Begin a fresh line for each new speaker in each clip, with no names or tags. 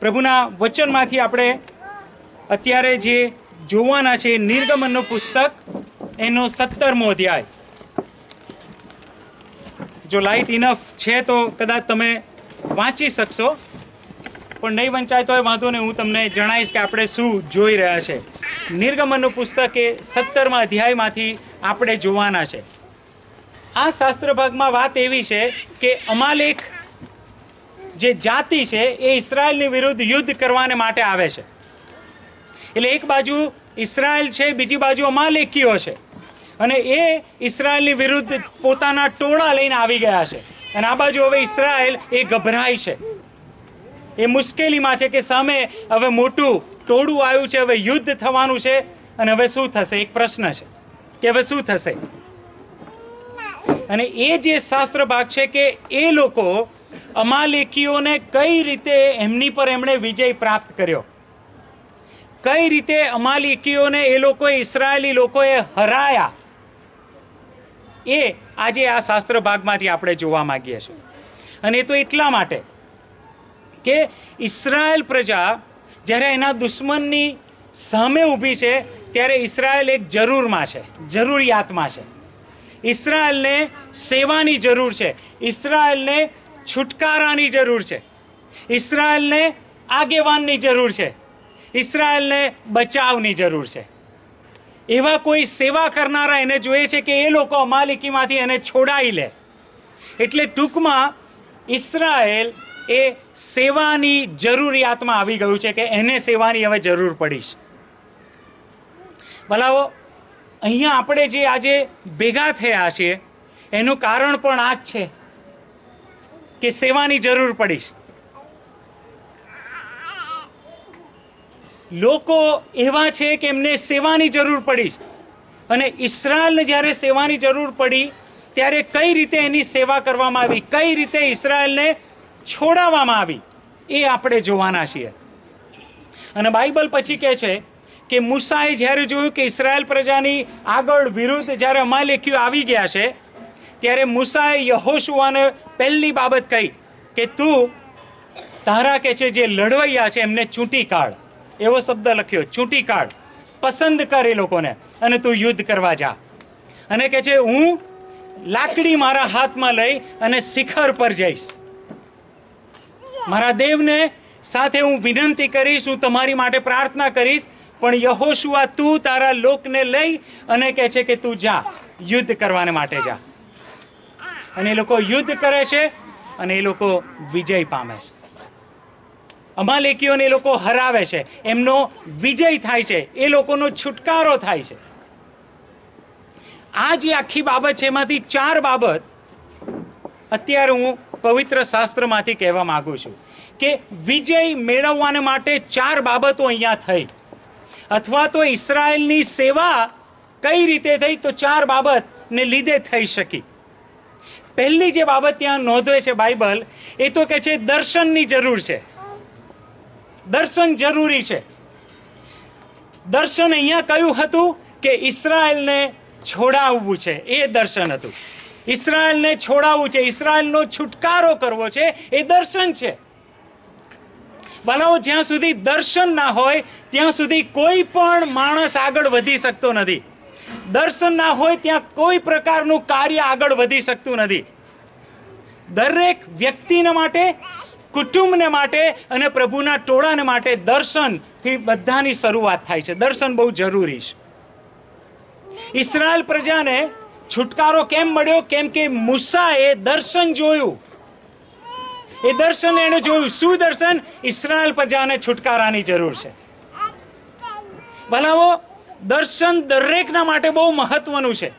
પ્રભુના વચનમાંથી આપણે અત્યારે જે જોવાના છે નિર્ગમનનું પુસ્તક એનો 17મો અધ્યાય. જો લાઇટ ઇનફ છે તો કદાચ તમે વાંચી શકશો, પણ નહીં વંચાય તો વાંધો નહીં, હું તમને જણાવીશ કે આપણે શું જોઈ રહ્યા છે. નિર્ગમનનું પુસ્તક એ 17મા અધ્યાયમાંથી આપણે જોવાના છે. આ શાસ્ત્ર ભાગમાં વાત એવી છે કે અમાલેક જે જાતિ છે એ ઇઝરાયલની વિરુદ્ધ યુદ્ધ કરવાને માટે આવે છે. એટલે એક બાજુ ઇઝરાયલ છે, બીજી બાજુ અમાલેકીઓ છે, અને એ ઇઝરાયલની વિરુદ્ધ પોતાના ટોળા લઈને આવી ગયા છે. અને આ બાજુ હવે ઇઝરાયલ એ ગભરાય છે, એ મુશ્કેલીમાં છે કે સામે હવે મોટું ટોળું આવ્યું છે, હવે યુદ્ધ થવાનું છે, અને હવે શું થશે? એક પ્રશ્ન છે કે હવે શું થશે. અને એ જે શાસ્ત્ર ભાગ છે કે એ લોકો અમાલેકીઓને કઈ રીતે એમની પર એમણે વિજય પ્રાપ્ત કર્યો, કઈ રીતે અમાલેકીઓને એ લોકોએ ઇઝરાયેલી લોકોએ હરાયા, એ આજે આ શાસ્ત્ર ભાગમાંથી આપણે જોવા માંગીએ છીએ. અને એ તો એટલા માટે કે ઇઝરાયલ પ્રજા જ્યારે એના દુશ્મનની સામે ઊભી છે ત્યારે ઇઝરાયલ એક જરૂરમાં છે, જરૂરિયાતમાં છે. ઇઝરાયલને સેવાની જરૂર છે, ઇઝરાયલને છુટકારાની જરૂર છે, ઇઝરાયલને આગેવાનની જરૂર છે, ઇઝરાયલને બચાવની જરૂર છે. એવા કોઈ સેવા કરનારા એને જોઈએ છે કે એ લોકો અમાલેકીમાંથી એને છોડાવી લે. એટલે ટૂંકમાં ઇઝરાયલ એ સેવાની જરૂરિયાતમાં આવી ગયું છે કે એને સેવાની હવે જરૂર પડી છે. ભલાઓ, અહીંયા આપણે જે આજે ભેગા થયા છીએ એનું કારણ પણ આ જ છે કે સેવાની જરૂર પડી છે. લોકો એવા છે કે એમને સેવાની જરૂર પડી છે, અને ઇઝરાયલને જ્યારે સેવાની જરૂર પડી ત્યારે કઈ રીતે એની સેવા કરવામાં આવી, કઈ રીતે ઇઝરાયલને છોડાવવામાં આવી, એ આપણે જોવાના છીએ. અને બાઇબલ પછી કહે છે કે મૂસાએ જ્યારે જોયું કે ઇઝરાયલ પ્રજાની આગળ વિરુદ્ધ જ્યારે અમાલેકીઓ આવી ગયા છે ત્યારે મૂસાએ યહોશુઆને પહેલી બાબત કહી કે તું તારા કે છે જે લડવૈયા છે એમને ચૂંટી કાઢ. એવો શબ્દ લખ્યો, ચૂંટી કાઢ, પસંદ કર એ લોકોને, અને તું યુદ્ધ કરવા જા. અને કે છે હું લાકડી મારા હાથમાં લઈ અને શિખર પર જઈશ, મારા દેવને સાથે હું વિનંતી કરીશ, હું તમારી માટે પ્રાર્થના કરીશ, પણ યહોશુઆ તું તારા લોકને લઈ અને કહે છે કે તું જા, યુદ્ધ કરવાને માટે જા. અને એ લોકો યુદ્ધ કરે છે અને એ લોકો વિજય પામે છે. અમાલેકીઓને એ લોકો હરાવે છે, એમનો વિજય થાય છે, એ લોકોનો છુટકારો થાય છે. આ જે આખી બાબત છે એમાંથી 4 બાબત અત્યારે હું પવિત્ર શાસ્ત્રમાંથી કહેવા માંગુ છું કે વિજય મેળવવાને માટે 4 બાબતો અહીંયા થઈ, અથવા તો ઇઝરાયલની સેવા કઈ રીતે થઈ તો 4 બાબતને લીધે થઈ શકી. પહેલી જે બાબત ત્યાં નોંધવે છે બાઇબલ, એ તો કે છે દર્શનની જરૂર છે. દર્શન જરૂરી છે. દર્શન અહીંયા કયું હતું કે ઇઝરાયલને છોડાવવું છે, એ દર્શન હતું. ઇઝરાયલને છોડાવવું છે, ઇઝરાયલનો છુટકારો કરવો છે, એ દર્શન છે. ભલાઓ, જ્યાં સુધી દર્શન ના હોય ત્યાં સુધી કોઈ પણ માણસ આગળ વધી શકતો નથી. દર્શન ના હોય ત્યાં કોઈ પ્રકારનું કાર્ય આગળ વધી શકતું નથી. દરેક વ્યક્તિને માટે, કુટુંબને માટે અને પ્રભુના ટોળાને માટે દર્શનથી બધાની શરૂઆત થાય છે. દર્શન બહુ જરૂરી છે. ઇઝરાયલ પ્રજાને છુટકારો કેમ મળ્યો? કેમ કે મૂસાએ દર્શન જોયું. એ દર્શન એને જોયું. શું દર્શન? ઇઝરાયલ પ્રજાને છુટકારાની જરૂર છે. ભલાઓ, દર્શન દરેકના માટે બહુ મહત્વનું છે.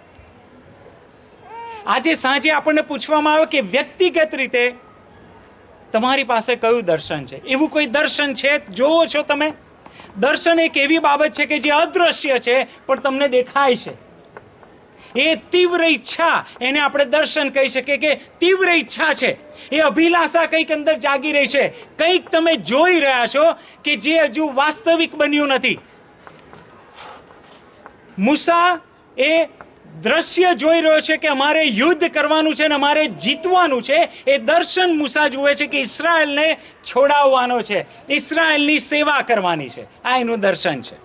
આજે સાંજે આપણને પૂછવામાં આવે કે વ્યક્તિગત રીતે તમારી પાસે કયું દર્શન છે? એવું કોઈ દર્શન છે? જોવો છો તમે? દર્શન એક એવી બાબત છે કે જે અદૃશ્ય છે પણ તમને દેખાય છે. એ તીવ્ર ઈચ્છા, એને આપણે દર્શન કહી શકીએ કે તીવ્ર ઈચ્છા છે. એ અભિલાષા કંઈક અંદર જાગી રહી છે, કંઈક તમે જોઈ રહ્યા છો કે જે હજુ વાસ્તવિક બન્યું નથી. મૂસા એ દ્રશ્ય જોઈ રહ્યો છે કે અમારે યુદ્ધ કરવાનું છે ને અમારે જીતવાનું છે, એ દર્શન મૂસા જુએ છે કે ઇસ્રાયેલને છોડાવવાનો છે, ઇસ્રાયેલની સેવા કરવાની છે. આ એનું દર્શન છે.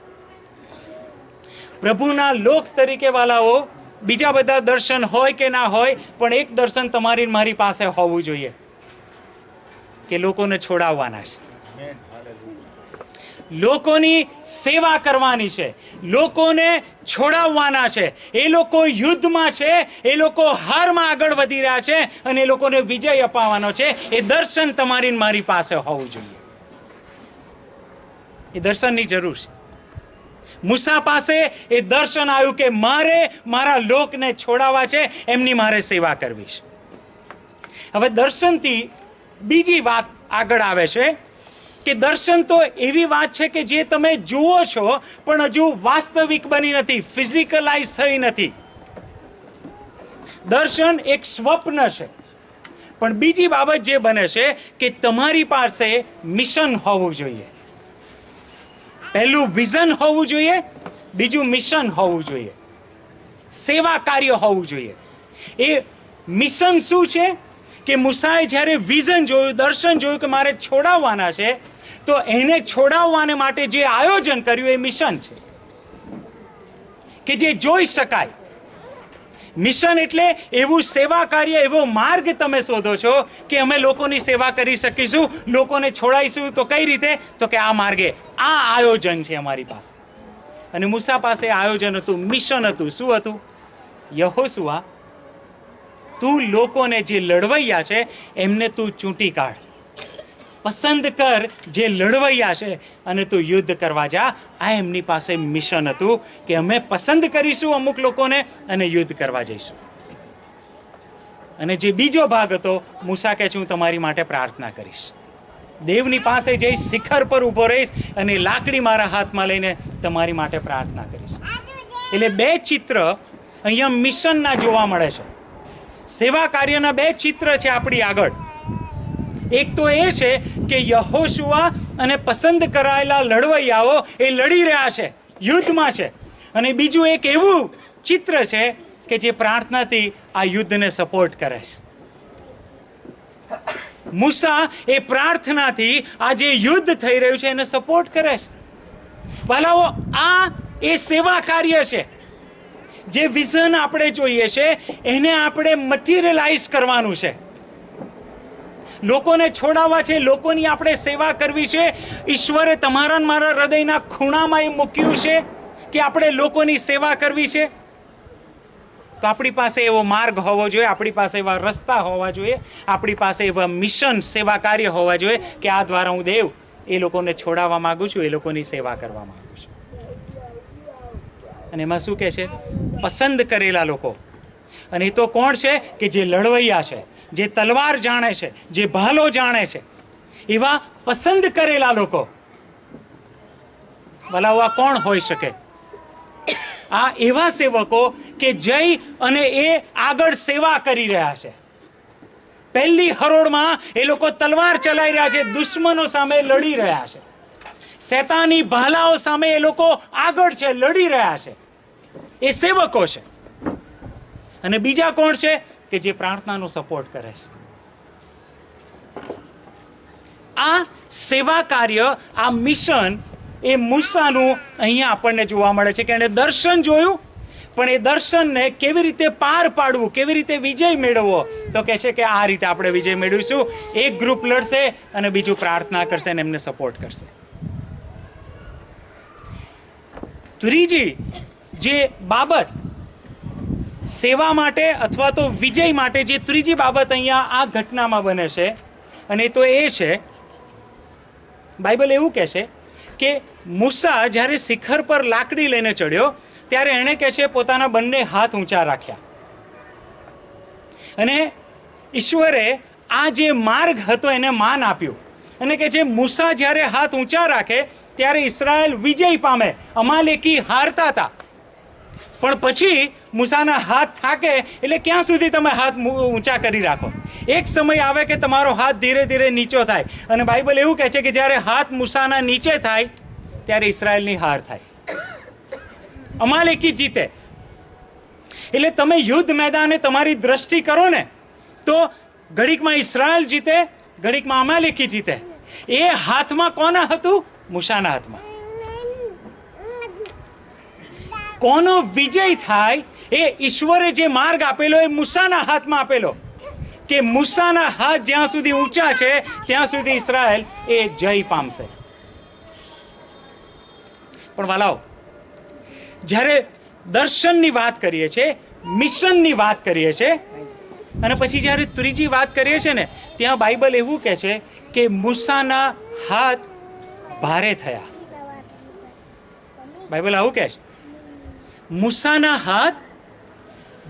પ્રભુના લોક તરીકે વાલાઓ, બીજા બધા દર્શન હોય કે ના હોય, પણ એક દર્શન તમારી મારી પાસે હોવું જોઈએ કે લોકોને છોડાવવાના છે, લોકોની સેવા કરવાની છે, લોકોને છોડાવવાના છે. એ લોકો યુદ્ધમાં છે, એ લોકો હારમાં આગળ વધી રહ્યા છે અને એ લોકોને વિજય અપાવવાનો છે. એ દર્શન તમારી મારી પાસે હોવું જોઈએ. એ દર્શનની જરૂર છે. મૂસા પાસે એ દર્શન આવ્યું કે મારે મારા લોકને છોડાવવા છે, એમની મારે સેવા કરવી છે. હવે દર્શનથી બીજી વાત આગળ આવે છે કે દર્શન તો એવી વાત છે કે જે તમે જુઓ છો પણ હજુ વાસ્તવિક બની નથી, ફિઝિકલાઇઝ થઈ નથી. દર્શન એક સ્વપ્ન છે. પણ બીજી બાબત જે બને છે કે તમારી પાસે મિશન હોવું જોઈએ. પહેલું વિઝન હોવું જોઈએ, બીજું મિશન હોવું જોઈએ, સેવા કાર્ય હોવું જોઈએ. એ મિશન શું છે કે મૂસાએ જ્યારે વિઝન જોયું, દર્શન જોયું કે મારે છોડાવવાના છે, તો એને છોડાવવાને માટે જે આયોજન કર્યું એ મિશન છે કે જે જોઈ શકાય. મિશન એટલે એવું સેવા કાર્ય, એવો માર્ગ તમે શોધો છો કે અમે લોકોની સેવા કરી શકીશું, લોકોને છોડાઈશું. તો કઈ રીતે? તો કે આ માર્ગે, આ આયોજન છે અમારી પાસે. અને મૂસા પાસે આયોજન હતું, મિશન હતું. શું હતું? યહોશુઆ, તું લોકોને જે લડવૈયા છે એમને તું ચૂંટી કાઢ, પસંદ કર જે લડવૈયા છે અને તું યુદ્ધ કરવા જા. આ એમની પાસે મિશન હતું કે અમે પસંદ કરીશું અમુક લોકોને અને યુદ્ધ કરવા જઈશું. અને જે બીજો ભાગ હતો, મૂસા કહે છે હું તમારી માટે પ્રાર્થના કરીશ, દેવની પાસે જઈશ, શિખર પર ઊભો રહીશ અને લાકડી મારા હાથમાં લઈને તમારી માટે પ્રાર્થના કરીશ. એટલે બે ચિત્ર અહીંયા મિશનના જોવા મળે છે. સેવા કાર્યના બે ચિત્ર છે આપણી આગળ. એક તો એ છે કે યહોશુઆ અને પસંદ કરાયેલા લડવૈયાઓ એ લડી રહ્યા છે, યુદ્ધમાં છે. અને બીજું એક એવું ચિત્ર છે કે જે પ્રાર્થનાથી આ યુદ્ધને સપોર્ટ કરે છે. મૂસા એ પ્રાર્થનાથી આ જે યુદ્ધ થઈ રહ્યું છે એને સપોર્ટ કરે છે. વાલાઓ, આ એ સેવા કાર્ય છે. જે વિઝન આપણે જોઈએ છે એને આપણે મટીરિયલાઇઝ કરવાનું છે, લોકોને છોડાવવા છે, લોકોની આપણે સેવા કરવી છે. ઈશ્વરે તમારા મારા હૃદયના ખૂણામાં એ મૂક્યું છે કે આપણે લોકોની સેવા કરવી છે. તો આપણી પાસે એવો માર્ગ હોવો જોઈએ, આપણી પાસે એવા રસ્તા હોવા જોઈએ, આપણી પાસે એવા મિશન, સેવા કાર્ય હોવા જોઈએ કે આ દ્વારા હું દેવ એ લોકોને છોડાવવા માંગુ છું, એ લોકોની સેવા કરવા માંગુ છું. અને એમાં શું કહે છે? પસંદ કરેલા લોકો. અને એ તો કોણ છે? કે જે લડવૈયા છે, જે તલવાર જાણે છે, જે ભાલો જાણે છે, એવા પસંદ કરેલા લોકો. ભલાઓ, આ કોણ હોઈ શકે? આ એવા સેવકો કે જઈ અને એ આગળ સેવા કરી રહ્યા છે. પહેલી હરોળમાં એ લોકો તલવાર ચલાવી રહ્યા છે, દુશ્મનો સામે લડી રહ્યા છે, શેતાની ભાલાઓ સામે એ લોકો આગળ છે, લડી રહ્યા છે. એ સેવકો છે. અને બીજા કોણ છે? કે જે પ્રાર્થનાનો સપોર્ટ કરે છે. આ સેવા કાર્ય, આ મિશન એ મૂસાનું અહીંયા આપણને જોવા મળે છે કે એણે દર્શન જોયું, પણ એ દર્શનને કેવી રીતે પાર પાડવું, કેવી રીતે વિજય મેળવવો, તો કહે છે કે આ રીતે આપણે વિજય મેળવીશું. એક ગ્રુપ લડશે અને બીજું પ્રાર્થના કરશે અને એમને સપોર્ટ કરશે. ત્રીજી જે બાબત સેવા માટે અથવા તો વિજય માટે, જે ત્રીજી બાબત અહીંયા આ ઘટનામાં બને છે, અને તો એ છે, બાઇબલ એવું કહે છે કે મૂસા જ્યારે શિખર પર લાકડી લઈને ચડ્યો ત્યારે એણે કહે છે પોતાના બંને હાથ ઊંચા રાખ્યા. અને ઈશ્વરે આ જે માર્ગ હતો એને માન આપ્યું. અને કે જે મૂસા જ્યારે હાથ ઊંચા રાખે ત્યારે ઇસ્રાયેલ વિજય પામે. અમાલેકી હારતા હતા, પણ પછી મૂસાના હાથ થાકે એટલે ક્યાં સુધી તમે હાથ ઊંચા કરી રાખો? એક સમય આવે કે તમારો હાથ ધીરે ધીરે નીચો થાય. અને બાઇબલ એવું કહે છે કે જ્યારે હાથ મૂસાના નીચે થાય ત્યારે ઇસ્રાયેલની હાર થાય, અમાલેકી જીતે. એટલે તમે યુદ્ધ મેદાને તમારી દ્રષ્ટિ કરો ને તો ઘડીકમાં ઇસ્રાયલ જીતે, ઘડીકમાં અમાલેકી જીતે. એ હાથમાં કોના હતું? મૂસાના હાથમાં. કોનો વિજય થાય એ ઈશ્વરે જે માર્ગ આપેલો એ મૂસાના હાથમાં આપેલો, કે મૂસાના હાથ જ્યાં સુધી ઊંચા છે ત્યાં સુધી ઇસ્રાયલ એ જય પામશે. પણ વાલાઓ, જ્યારે દર્શનની વાત કરીએ છીએ, મિશનની વાત કરીએ છીએ, અને પછી જ્યારે ત્રીજી વાત કરીએ છીએ ને, ત્યાં બાઇબલ એવું કહે છે કે મૂસાના હાથ ભારે થયા. બાઇબલ આવું કહે છે, મૂસાના હાથ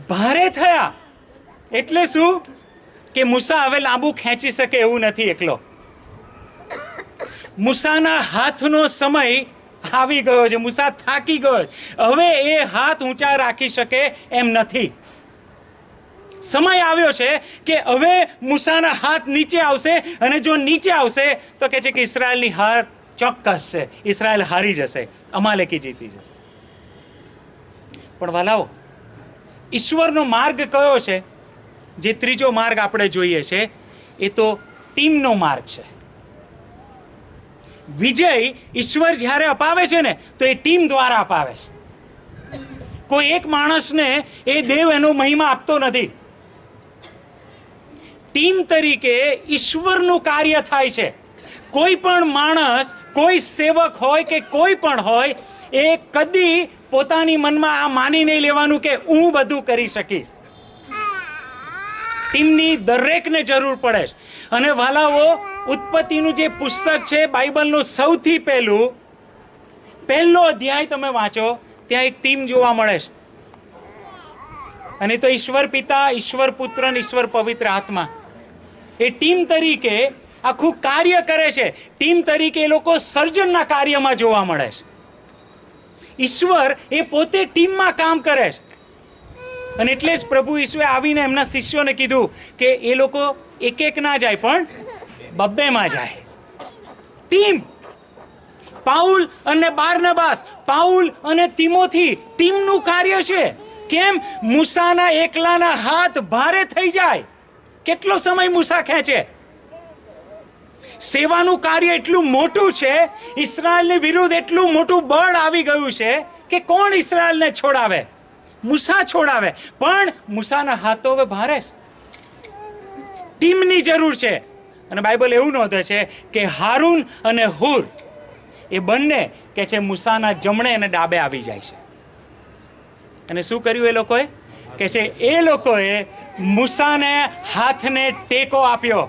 ભારે થયા. એટલે શું? કે મૂસા હવે લાંબુ ખેંચી શકે એવું નથી એકલો. મૂસાના હાથનો સમય આવી ગયો છે. મૂસા થાકી ગયો. હવે એ હાથ ઊંચા રાખી શકે એમ નથી. સમય આવ્યો છે કે હવે મૂસાના હાથ નીચે આવશે, અને જો નીચે આવશે તો કહે છે કે ઇસ્રાયલની હાર ચોક્કસ છે. ઇસ્રાયલ હારી જશે, અમાલેકી જીતી જશે. પણ વાલાઓ, ઈશ્વરનો માર્ગ કયો છે? જે ત્રીજો માર્ગ આપણે જોઈએ છે એ તો ટીમનો માર્ગ છે. વિજય ઈશ્વર જ્યારે અપાવે છે ને તો એ ટીમ દ્વારા અપાવે છે. કોઈ એક માણસને એ દેવ એનો મહિમા આપતો નથી. ટીમ તરીકે ઈશ્વરનું કાર્ય થાય છે. કોઈ પણ માણસ, કોઈ સેવક હોય કે કોઈ પણ હોય, એ કદી પોતાની મનમાં આ માની નહીં લેવાનું કે હું બધું કરી શકીશ. ટીમની દરેકને જરૂર પડે છે. અને વાલાઓ, ઉત્પત્તિનું જે પુસ્તક છે, બાઇબલનું સૌથી પહેલો અધ્યાય તમે વાંચો, ત્યાં એક ટીમ જોવા મળે છે. અને તો ઈશ્વર પિતા, ઈશ્વર પુત્ર અને ઈશ્વર પવિત્ર આત્મા એ ટીમ તરીકે આખું કાર્ય કરે છે. ટીમ તરીકે એ લોકો સર્જનના કાર્યમાં જોવા મળે છે. ઈશ્વર એ પોતે ટીમમાં કામ કરે છે. અને એટલે જ પ્રભુ ઈસુએ આવીને એમના શિષ્યોને કીધું કે એ લોકો એક એક ના જાય પણ બબ્બેમાં જાય. ટીમ. પાઉલ અને બારનબાસ, પાઉલ અને તિમોથી ટીમનું કાર્ય છે. કેમ? મૂસાના એકલાના હાથ ભારે થઈ જાય. કેટલો સમય મૂસા ખેંચે? સેવાનું કાર્ય એટલું મોટું છે, ઇસ્રાયલની વિરુદ્ધ એટલું મોટું બળ આવી ગયું છે કે કોણ ઇસ્રાયલને છોડાવે? મૂસા છોડાવે. પણ મૂસાના હાથ તો હવે ભારે છે. ટીમની જરૂર છે. અને બાઇબલ એવું નોંધે છે કે હારૂન અને હુર એ બંને કે છે મૂસાના જમણે અને ડાબે આવી જાય છે. અને શું કર્યું એ લોકોએ? કે છે એ લોકોએ મૂસાને હાથને ટેકો આપ્યો.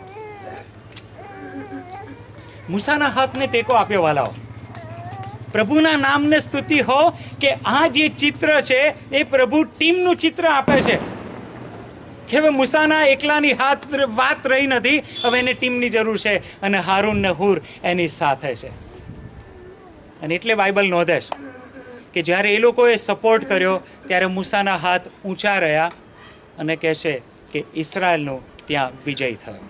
મૂસાના હાથને ટેકો આપ્યો. વાલાઓ, પ્રભુના નામને સ્તુતિ હો કે આ જે ચિત્ર છે એ પ્રભુ ટીમનું ચિત્ર આપે છે. કે હવે મૂસાના એકલાની હાથ વાત રહી નથી, હવે એને ટીમની જરૂર છે. અને હારૂન ને હુર એની સાથે છે. અને એટલે બાઇબલ નોંધે છે કે જ્યારે એ લોકોએ સપોર્ટ કર્યો ત્યારે મૂસાના હાથ ઊંચા રહ્યા, અને કહે છે કે ઇસ્રાયલનું ત્યાં વિજય થયો.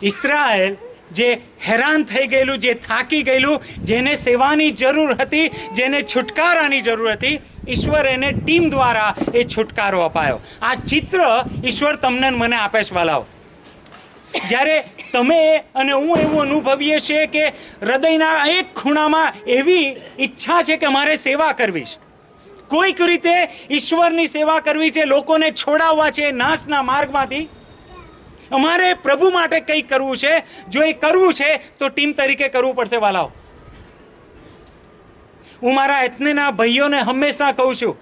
ઇસ્રાયલ જે હેરાન થઈ ગયેલું, જે થાકી ગયેલું, જેને સેવાની જરૂર હતી, જેને છુટકારાની જરૂર હતી, ઈશ્વર એને ટીમ દ્વારા એ છુટકારો અપાયો. આ ચિત્ર ઈશ્વર તમને મને આપે છે. વાલાઓ, જ્યારે તમે અને હું એવું અનુભવીએ છીએ કે હૃદયના એક ખૂણામાં એવી ઈચ્છા છે કે મારે સેવા કરવી છે, કોઈક રીતે ઈશ્વરની સેવા કરવી છે, લોકોને છોડાવવા છે નાશના માર્ગમાંથી, અમારે પ્રભુ માટે કંઈક કરવું છે. જો એ કરવું છે તો ટીમ તરીકે કરવું પડશે. વાલાઓ, હું મારા એથનેના ભાઈઓને હંમેશા કહું છું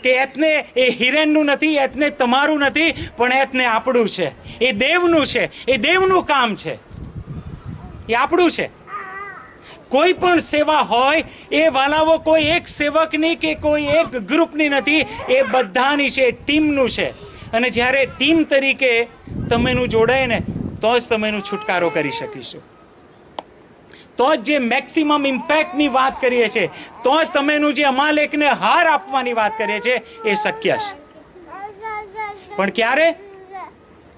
કે એથને એ હિરેનનું નથી, એથને તમારું નથી, પણ એથને આપણું છે. એ દેવનું છે, એ દેવનું કામ છે, એ આપણું છે. કોઈ પણ સેવા હોય એ વાલાઓ કોઈ એક સેવકની કે કોઈ એક ગ્રુપની નથી, એ બધાની છે, ટીમનું છે. અને જ્યારે ટીમ તરીકે તમેનું જોડાય ને તો જ તમેનું છુટકારો કરી શકીશું. તો જ જે મેક્સિમમ ઇમ્પેક્ટની વાત કરીએ છીએ, તો જ તમેનું જે અમાલેકને હાર આપવાની વાત કરીએ છીએ એ શક્ય છે. પણ ક્યારે?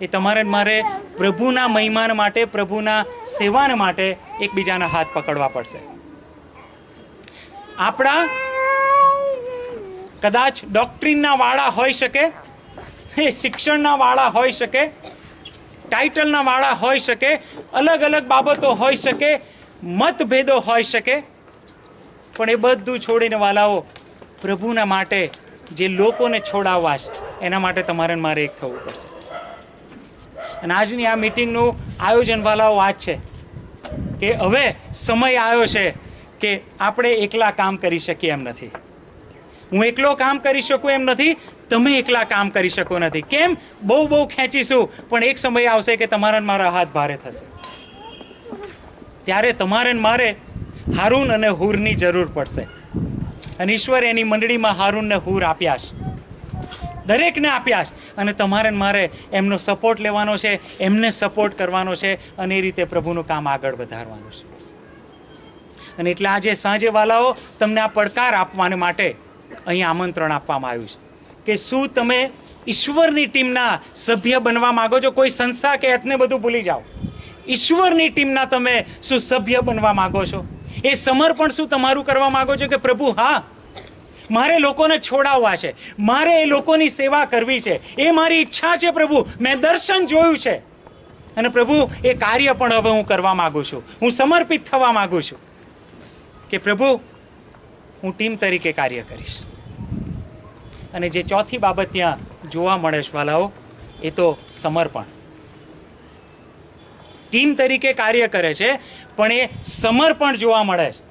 એ તમારે મારે પ્રભુના મહિમાન માટે, પ્રભુના સેવાન માટે એકબીજાના હાથ પકડવા પડશે. કદાચ ડોક્ટ્રીનના વાળા હોઈ શકે, એ શિક્ષણના વાળા હોઈ શકે, ટાઇટલના વાળા હોઈ શકે, અલગ અલગ બાબતો હોઈ શકે, મતભેદો હોઈ શકે, પણ એ બધું છોડીને વાલાઓ પ્રભુના માટે જે લોકોને છોડાવવા છે એના માટે તમારે મારે એક થવું પડશે. અને આજની આ મિટિંગનું આયોજન વાલાઓ આ જ છે કે હવે સમય આવ્યો છે કે આપણે એકલા કામ કરી શકીએ એમ નથી. હું એકલો કામ કરી શકું એમ નથી, તમે એકલા કામ કરી શકો નથી. કેમ? બહુ ખેંચીશું, પણ એક સમય આવશે કે તમારા ને મારા હાથ ભારે થશે. ત્યારે તમારે ને મારે હારૂન અને હૂરની જરૂર પડશે. અને ઈશ્વરે એની મંડળીમાં હારૂન ને હૂર આપ્યા છે, દરેકને આપ્યા છે. અને તમારે ને મારે એમનો સપોર્ટ લેવાનો છે, એમને સપોર્ટ કરવાનો છે, અને એ રીતે પ્રભુનું કામ આગળ વધારવાનું છે. અને એટલે આજે સાંજે વાલાઓ તમને આ પડકાર આપવાને માટે અહીં આમંત્રણ આપવામાં આવ્યું છે કે શું તમે ઈશ્વરની ટીમના સભ્ય બનવા માંગો છો? કોઈ સંસ્થા કે એથને બધું ભૂલી જાઓ. ઈશ્વરની ટીમના તમે શું સભ્ય બનવા માંગો છો? એ સમર્પણ શું તમારું કરવા માંગો છો કે પ્રભુ હા, મારે લોકોને છોડાવવા છે, મારે એ લોકોની સેવા કરવી છે, એ મારી ઈચ્છા છે પ્રભુ, મેં દર્શન જોયું છે અને પ્રભુ એ કાર્ય પણ હવે હું કરવા માંગુ છું, હું સમર્પિત થવા માંગુ છું કે પ્રભુ હું ટીમ તરીકે કાર્ય કરીશ. અને જે ચોથી બાબત ત્યાં જોવા મળે છે વાલાઓ, એ તો સમર્પણ. ટીમ તરીકે કાર્ય કરે છે, પણ એ સમર્પણ જોવા મળે છે.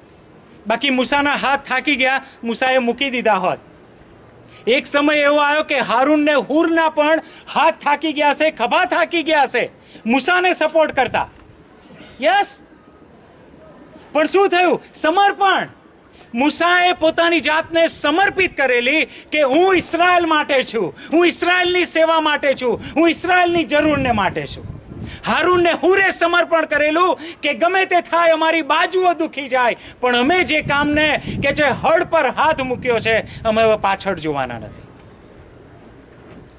બાકી મૂસાના હાથ થાકી ગયા, મૂસાએ મૂકી દીધા હોત. એક સમય એવો આવ્યો કે હારૂન ને હૂરના પણ હાથ થાકી ગયા છે, ખભા થાકી ગયા છે મૂસાને સપોર્ટ કરતા. યસ, પણ શું થયું? સમર્પણ. મૂસાએ પોતાની જાતને સમર્પિત કરેલી કે હું ઇસ્રાયલ માટે છું, હું ઇસ્રાયલની સેવા માટે છું, હું ઇસ્રાયલની જરૂરને માટે છું. હારૂનને હૂરે સમર્પણ કરેલું કે ગમે તે થાય, અમારી બાજુઓ દુખી જાય, પણ અમે જે કામને કે જે હળ પર હાથ મૂક્યો છે અમે હવે પાછળ જોવાના નથી.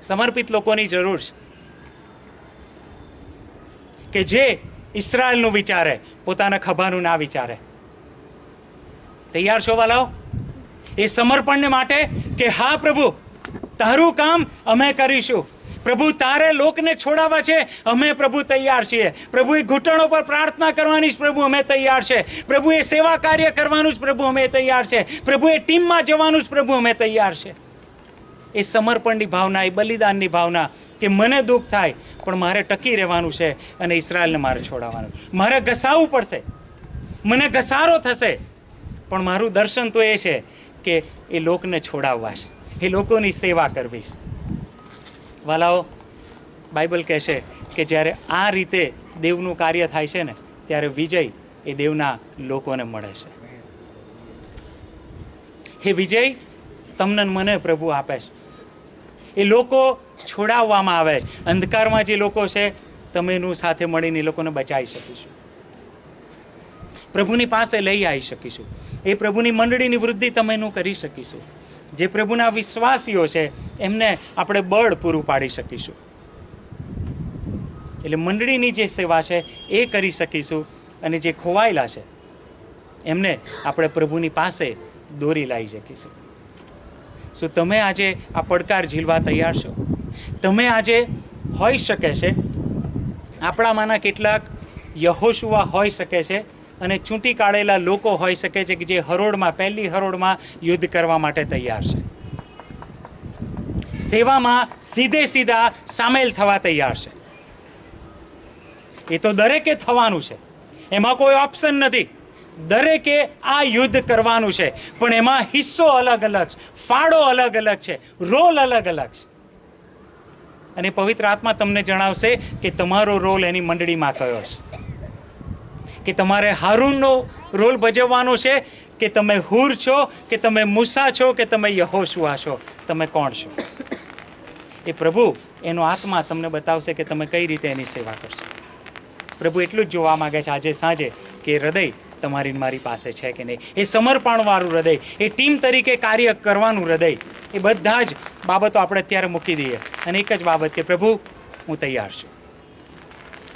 સમર્પિત લોકોની જરૂર છે કે જે ઇસ્રાયલનું વિચારે, પોતાના ખભાનું ના વિચારે. તૈયાર છો વાલાઓ એ સમર્પણને માટે કે હા પ્રભુ, તારું કામ અમે કરીશું. પ્રભુ તારે લોકને છોડાવવા છે, અમે પ્રભુ તૈયાર છીએ. પ્રભુ એ ઘૂંટણો પર પ્રાર્થના કરવાની છે, પ્રભુ અમે તૈયાર છે. પ્રભુ એ સેવા કાર્ય કરવાનું જ, પ્રભુ અમે તૈયાર છે. પ્રભુ એ ટીમમાં જવાનું જ, પ્રભુ અમે તૈયાર છે. એ સમર્પણની ભાવના, એ બલિદાનની ભાવના કે મને દુઃખ થાય પણ મારે ટકી રહેવાનું છે અને ઇસ્રાયલને મારે છોડાવવાનું. મારે ઘસાવવું પડશે, મને ઘસારો થશે, પણ મારું દર્શન તો એ છે કે એ લોકને છોડાવવા છે, એ લોકોની સેવા કરવી છે. વાલાઓ, બાઇબલ કહે છે કે જ્યારે આ રીતે દેવનું કાર્ય થાય છે ને, ત્યારે વિજય એ દેવના લોકોને મળે છે. એ વિજય તમને મને પ્રભુ આપે છે. એ લોકો છોડાવવામાં આવે છે. અંધકારમાં જે લોકો છે, તમે એનું સાથે મળીને એ લોકોને બચાવી શકીશું, પ્રભુની પાસે લઈ આવી શકીશું. એ પ્રભુની મંડળીની વૃદ્ધિ તમે એનું કરી શકીશું. જે પ્રભુના વિશ્વાસીઓ છે એમને આપણે બળ પૂરું પાડી શકીશું. એટલે મંડળીની જે સેવા છે એ કરી શકીશું, અને જે ખોવાયેલા છે એમને આપણે પ્રભુની પાસે દોરી લાવી શકીશું. શું તમે આજે આ પડકાર ઝીલવા તૈયાર છો? તમે આજે હોઈ શકે છે આપણામાંના કેટલાક યહોશુઆ હોઈ શકે છે, અને ચૂંટી કાઢેલા લોકો હોઈ શકે છે કે જે હરોળમાં, પહેલી હરોળમાં યુદ્ધ કરવા માટે તૈયાર છે, સેવામાં સીધે સીધા સામેલ થવા તૈયાર છે. એ તો દરેકે થવાનું છે, એમાં કોઈ ઓપ્શન નથી. દરેકે આ યુદ્ધ કરવાનું છે, પણ એમાં હિસ્સો અલગ અલગ છે, ફાળો અલગ અલગ છે, રોલ અલગ અલગ છે. અને પવિત્ર આત્મા તમને જણાવશે કે તમારો રોલ એની મંડળીમાં કયો છે. કે તમારે હારૂનનો રોલ ભજવવાનો છે, કે તમે હૂર છો, કે તમે મૂસા છો, કે તમે યહોશુઆ છો, તમે કોણ છો? એ પ્રભુ એનો આત્મા તમને બતાવશે કે તમે કઈ રીતે એની સેવા કરશો. પ્રભુ એટલું જ જોવા માંગે છે આજે સાંજે કે હૃદય તમારી મારી પાસે છે કે નહીં. એ સમર્પણવાળું હૃદય, એ ટીમ તરીકે કાર્ય કરવાનું હૃદય, એ બધા જ બાબતો આપણે અત્યારે મૂકી દઈએ અને એક જ બાબત કે પ્રભુ હું તૈયાર છું.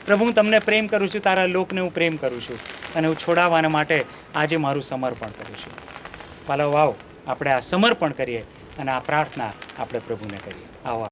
પ્રભુ હું તમને પ્રેમ કરું છું, તારા લોકને હું પ્રેમ કરું છું, અને હું છોડાવવાના માટે આજે મારું સમર્પણ કરું છું. વાલાઓ આવો આપણે આ સમર્પણ કરીએ અને આ પ્રાર્થના આપણે પ્રભુને કરીએ. આવો.